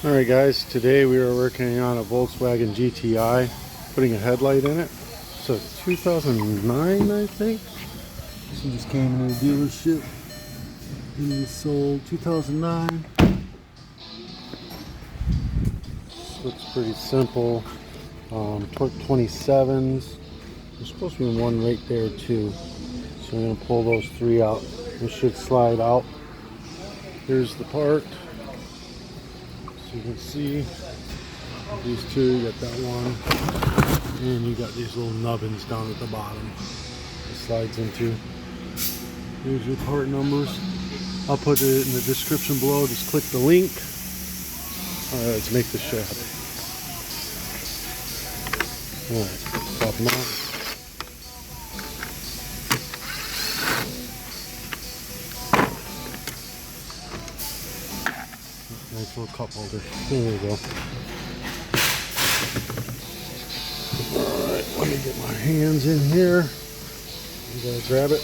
Alright guys, today we are working on a Volkswagen GTI, putting a headlight in it. So 2009 I think. This just came in the dealership and was sold 2009. This looks pretty simple. Torque 27s. There's supposed to be one right there too. So I'm going to pull those three out. It should slide out. Here's the part. You can see these two, you got that one, and you got these little nubbins down at the bottom it slides into. Here's your part numbers. I'll put it in the description below. Just click the link. Alright, let's make the shot. Alright, pop them out. Nice little cup holder. There we go. Alright, let me get my hands in here. You gotta grab it.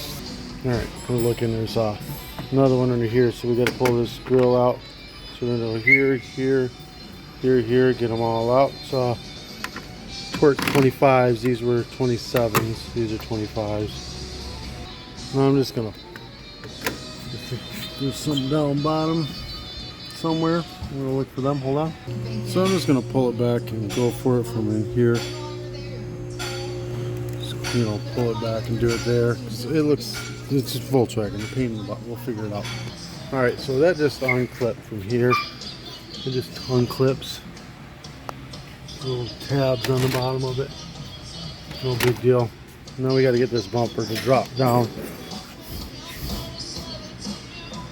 Alright, we're looking. There's another one under here, so we gotta pull this grill out. So we're gonna go here, here, here, get them all out. So torque 25s, these were 27s, these are 25s. Now I'm just gonna do something down bottom somewhere. I'm gonna look for them. Hold on. So I'm just gonna pull it back and go for it from in here. Just, you know, pull it back and do it there. It looks, it's just Volkswagen. The pain in the butt. We'll figure it out. All right. So that just unclipped from here. It just unclips. Little tabs on the bottom of it. No big deal. Now we got to get this bumper to drop down.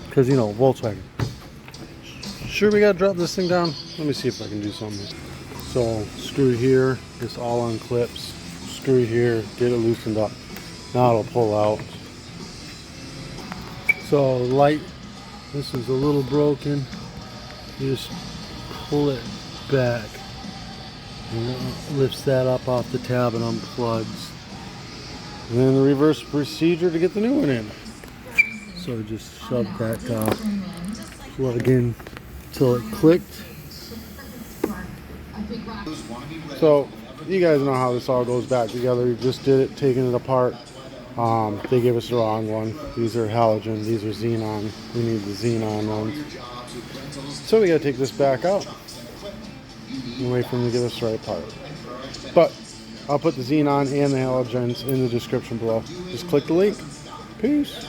Because, you know, Volkswagen. Sure, we gotta drop this thing down. Let me see if I can do something. So screw here, this all unclips. Screw here, get it loosened up. Now it'll pull out. So light, this is a little broken. You just pull it back, and it lifts that up off the tab and unplugs. And then the reverse procedure to get the new one in. So just shove that plug in until it clicked. So you guys know how this all goes back together. We just did it, taking it apart. They gave us the wrong one. These are halogen, these are xenon. We need the xenon ones. So we gotta take this back out and wait for them to give us the right part. But I'll put the xenon and the halogens in the description below. Just click the link. Peace.